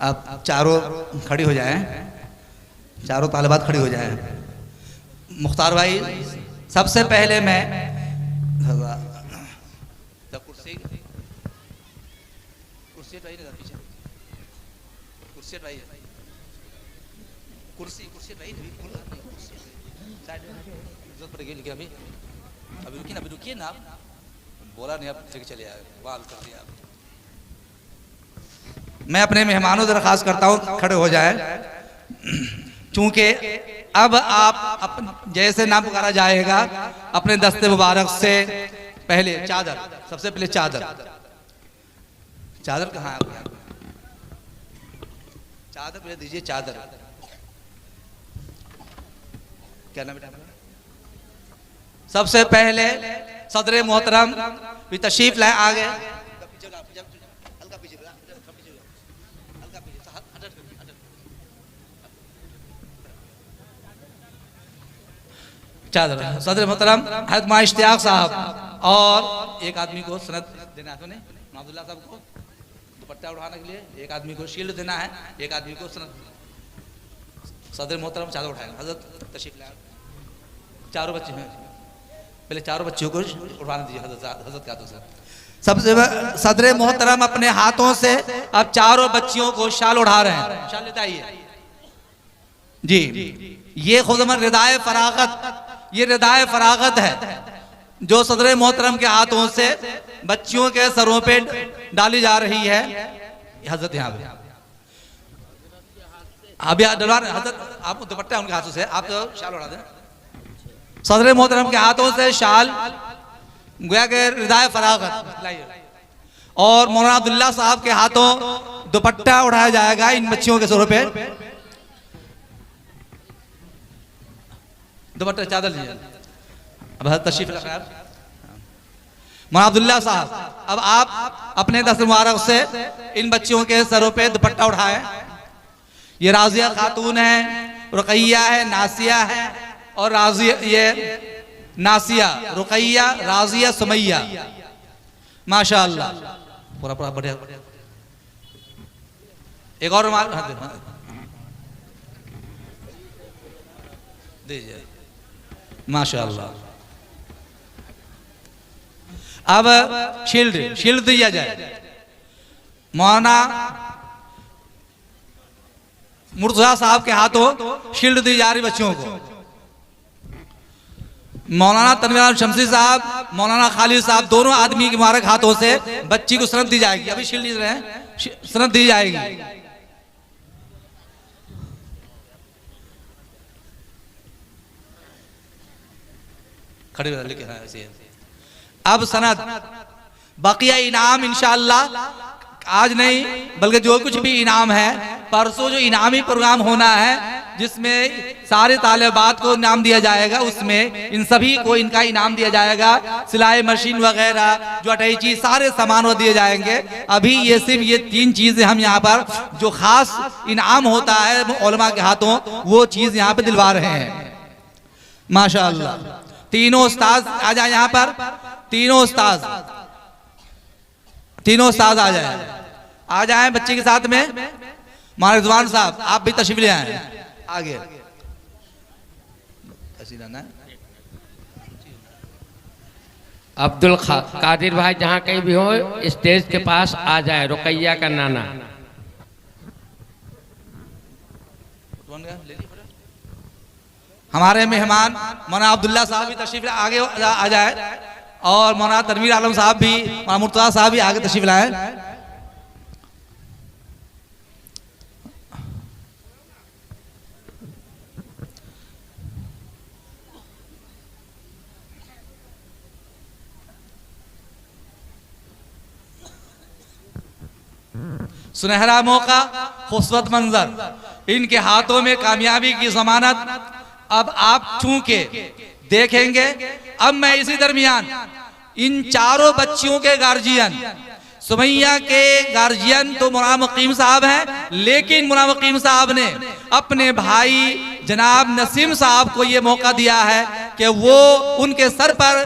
अब चारों खड़ी हो जाएं, चारों तालिबात खड़ी हो जाएं। मुख्तार भाई सबसे पहले मैं कुर्सी कुर्सी पीछे कुर्सी कुर्सी कुर्सी जरूरत पड़ेगी, लेकिन अभी अभी रुकिए ना, बोला नहीं, आप चले आए, बाल कर दिया। मैं अपने मेहमानों से दरखास्त करता हूँ खड़े हो जाए, चूंकि अब आप जैसे नाम पुकारा जाएगा अपने दस्ते मुबारक से पहले चादर, सबसे पहले चादर, चादर कहाँ है? चादर पहले दीजिए, चादर। क्या नाम बेटा? सबसे पहले सदर मोहतरम भी तशरीफ लाए आगे, चादर सदर मोहतरम हज़रत मौलाना इश्तियाक साहब और एक आदमी को सनद देना है, अब्दुल्ला साहब को दुपट्टा उठाने के लिए, एक आदमी को शील्ड देना है, एक आदमी को सनद। सदर मोहतरम चादर उठाएगा, हजरत तशरीफ लाए। चारों बच्चे हैं, पहले चारों बच्चों को उठाने दीजिए हजरत के हाथों से। सबसे सदर मोहतरम अपने हाथों से अब चारों बच्चियों को शाल उठा रहे हैं। शाल लेते आइए जी। ये खुदमत रिदाए फरागत, ये रिदाए फरागत है जो सदर मोहतरम के हाथों से बच्चियों के सरों पे डाली जा रही है। हजरत यहाँ पे अब हजरत आप दुपट्टा उनके हाथों से आप तो शाल उड़ा दें। सदर मोहतरम के हाथों से शाल गोया के रिदाए फरागत लाइए, और मौलाना अब्दुल्ला साहब के हाथों दुपट्टा उठाया जाएगा इन बच्चियों के सरों पे। दुपट्टा चादर लीजिए। अब हज़रत तशरीफ रखा मौलाना अब्दुल्ला साहब, अब आप अपने दस्त मुबारक से इन बच्चियों के सरों पे दुपट्टा उठाएं। ये राजिया खातून है, रुकैया है, नासिया है, और राजिया ये नासिया, रुकैया, राजिया, सुमैया, माशाअल्लाह पूरा पूरा बढ़िया। एक और दीजिए, माशाअल्लाह। अब शील्ड दिया जाए। मौलाना मुर्तजा साहब के हाथों शील्ड दी जा रही बच्चियों को। मौलाना तनवीर शमसी साहब, मौलाना खालिद साहब, दोनों आदमी के मुबारक हाथों से बच्ची को सनद दी जाएगी। अभी शील्ड दे रहे हैं, सनद दी जाएगी। खड़े लिखे हैं ऐसे। अब सनद बकिया इनाम इंशाअल्लाह आज नहीं बल्कि जो कुछ भी इनाम है परसों जो इनामी प्रोग्राम होना है जिसमें सारे तालिबात को इनाम दिया जाएगा, उसमें इन सभी को इनका इनाम दिया जाएगा। सिलाई मशीन वगैरह जो अटैची सारे सामान वो दिए जाएंगे। अभी ये सिर्फ ये 3 चीजें हम यहाँ पर जो खास इनाम होता है उलमा के हाथों वो चीज यहाँ पे दिलवा रहे हैं। माशाअल्लाह तीनों उस्ताद आ जाए यहाँ पर, तीनों उस्ताद आ जाए बच्चे के साथ में। मौलाना रिजवान साहब आप भी तशरीफ ले आए आगे। अब्दुल कादिर भाई जहाँ कहीं भी हो स्टेज के पास आ जाए। रुकैया का नाना हमारे मेहमान मौलाना अब्दुल्ला साहब भी तशरीफ आगे आ जाए। और मौलाना तनवीर आलम साहब भी, मौलाना मुर्तजा साहब भी आगे तशरीफ लाए। सुनहरा मौका, खूबसूरत मंजर, इनके हाथों में कामयाबी की जमानत। अब आप चूंकि देखेंगे, अब मैं इसी दरमियान इन चारों बच्चियों के गार्जियन, सुमैया के गार्जियन तो मौलाना मुकीम साहब हैं, लेकिन मौलाना मुकीम साहब ने अपने भाई जनाब नसीम साहब को ये मौका दिया है कि वो उनके सर पर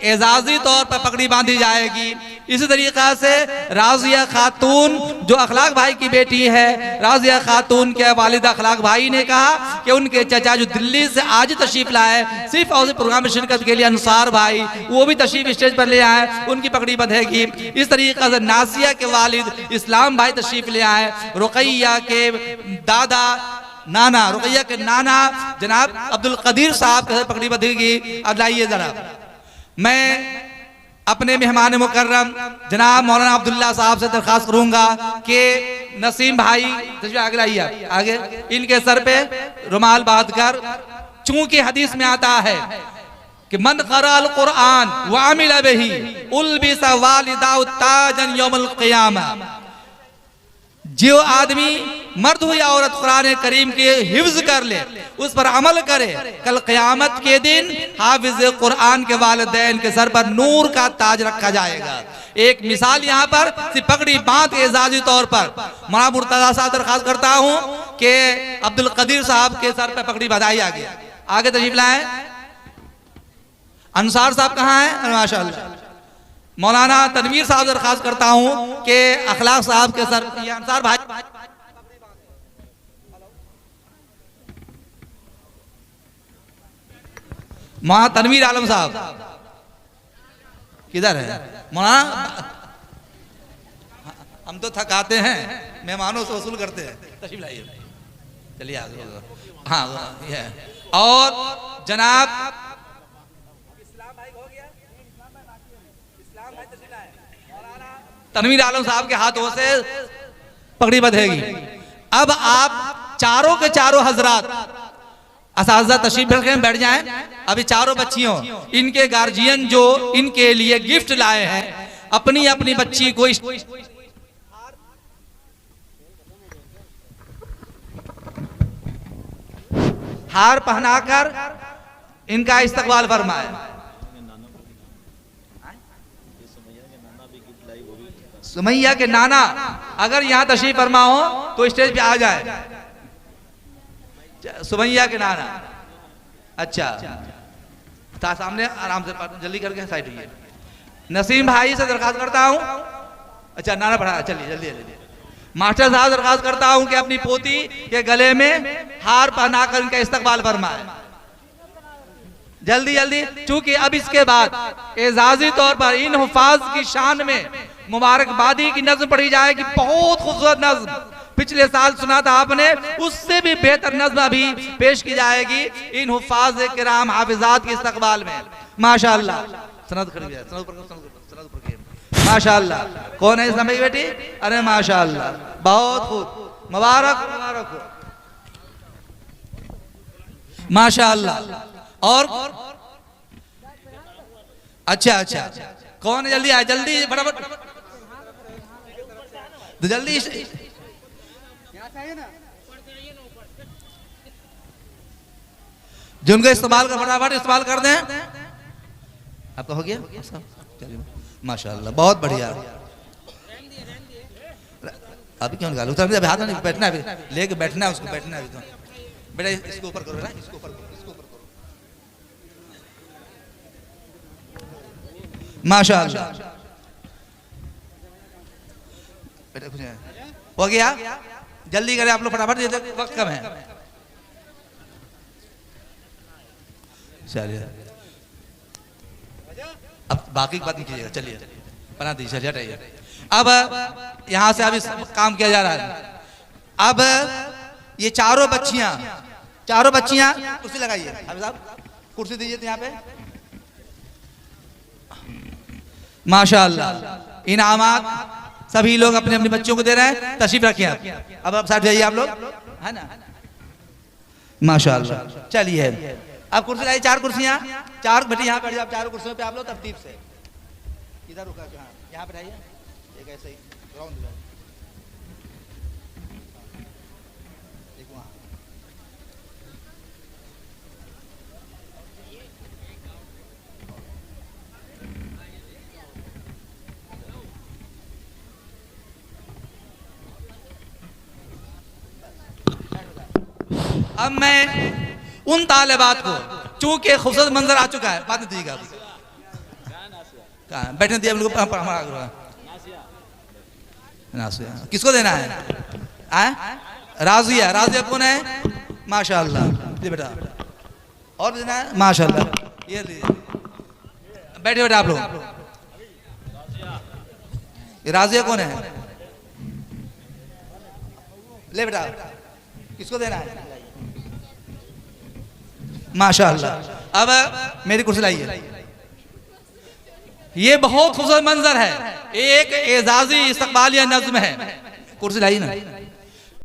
एजाजी तौर पर पगड़ी बांधी जाएगी। इसी तरीका से राजिया खातून जो अखलाक भाई की बेटी है, राजिया खातून के वालिदा अखलाक भाई ने कहा कि उनके चचा जो दिल्ली से आज तशरीफ लाए सिर्फ और प्रोग्राम में शिरकत के लिए, अंसार भाई, वो भी तशरीफ स्टेज पर ले आए, उनकी पगड़ी बंधेगी। इस तरीके से नासिया के वालिद इस्लाम भाई तशरीफ ले आए, रुकैया के दादा नाना, रुकैया के नाना जनाब अब्दुल कदीर साहब के पगड़ी बंधेगी। अब लाइए जरा, मैं अपने मेहमान मुकर्रम जनाब मौलाना अब्दुल्ला साहब से दरखास्त करूंगा कि नसीम भाई आगे लाइए, आगे इनके सर पे रुमाल बांधकर, चूंकि हदीस में आता है कि मन क़राअल कुरान व अमिल बिही उल्बिसा वालिदाहु ताजन यौमल क़ियामा। जो आदमी मर्द हो या औरत कुरान करीम के हिफ्ज कर ले, उस पर अमल करे, कल क़यामत के दिन हाफिज कुरान के वालिदैन के सर पर नूर का ताज रखा जाएगा। एक मिसाल यहाँ पर सिर्फ पगड़ी बांध के एजाजी तौर पर मौलाना मुर्तजा साहब दरखास्त करता हूँ कि अब्दुल कदीर साहब के सर पर पगड़ी बंधाई। आगे तशरीफ लाए। अंसार साहब कहाँ हैं? माशाअल्लाह। मौलाना तनवीर साहब दरखास्त करता हूँ कि अखलाक साहब के सर, ये अंसार भाई, मौलाना तनवीर आलम साहब किधर है? मौलाना, हम तो थकाते हैं, मेहमानों से वसूल करते हैं। तशरीफ लाइए, चलिए आगे। हाँ ये, और जनाब तनवीर आलम साहब के हाथों से पगड़ी बंधेगी। अब आप चारों के चारों हजरात असाज़ा तशरीफ रखें, बैठ जाएं। अभी चारों बच्चियों, इनके गार्जियन जो इनके लिए गिफ्ट लाए हैं, अपनी अपनी बच्ची को हार पहनाकर इनका इस्तकबाल फरमाए। सुमैया के नाना अगर यहाँ तशरीफ फरमा हो तो स्टेज पे आ जाए। सुमैया के नाना, अच्छा था सामने, आराम से जल्दी करके साइड हुई। नसीम भाई से दरखास्त करता हूँ, अच्छा नाना पढ़ा, चलिए जल्दी जल्दी। मास्टर साहब दरखास्त करता हूँ कि अपनी पोती के गले में हार पहनाकर इनका इस्तकबाल फरमाए, जल्दी जल्दी। चूंकि अब इसके बाद एजाजी तौर पर इन हुफाज की शान में मुबारकबादी की नज्म पढ़ी जाएगी। बहुत खूबसूरत नज्म, पिछले साल सुना था आपने, उससे भी बेहतर नज्म अभी पेश की जाएगी इन हुफाज किराम हाफिजात के इस्तकबाल में। माशाअल्लाह, सनद खड़ी है, सनद पर माशाअल्लाह। कौन है इस समय की बेटी? अरे माशाअल्लाह, बहुत खूब, मुबारक मुबारक हो, माशाअल्लाह। और अच्छा अच्छा, कौन है? जल्दी आए, जल्दी फटाफट, तो जल्दी जिनको इस्तेमाल कर फटाफट इस्तेमाल कर दें। आपका हो गया? चलिए माशाअल्लाह, बहुत बढ़िया। अभी क्यों निकालो? अभी हाथ में बैठना है, लेके बैठना है उसको, बैठना है अभी। तो बेटा इसको ऊपर करो ना, इसको ऊपर करो, इसको ऊपर करो। माशाअल्लाह, बेटा कुछ हो गया? जल्दी करें आप लोग फटाफट, वक्त कम है। चलिए अब बाकी की बात नहीं कीजिएगा, चलिए बना दीजिए, हटाइए। अब यहां से अभी काम किया जा रहा है। अब ये चारों बच्चियां कुर्सी लगाइए, अभी साहब कुर्सी दीजिए यहाँ पे। माशाअल्लाह इनामात सभी लोग अपने अपने बच्चों को दे रहे हैं। तशरीफ रखिए आप। अब साथ जाइए आप लोग, है ना। माशाअल्लाह। चलिए अब कुर्सी लाइए, 4 कुर्सियां, 4 बेटे यहाँ बैठ जाओ। आप 4 कुर्सियों पे आप लोग तरतीब से इधर रुका, यहाँ पे आइए, एक ऐसे ही राउंड में, एक वहाँ। अब मैं उन तालिबात को, चूंकि खूबसूरत मंजर आ चुका है, बात नहीं दीजिएगा, बैठने दिया हमारा। किसको देना है? राजिया। राजिया कौन है? माशाअल्लाह। ये बेटा और देना है? माशाअल्लाह। ये बैठे बेटा आप लोग। राजिया कौन है? ले बेटा, किसको देना है? माशाअल्लाह। अब मेरी कुर्सी लाइए। ये बहुत खूबसूरत मंजर है, एक एजाजी इस्तकबालिया नज़्म है। कुर्सी लाइए ना।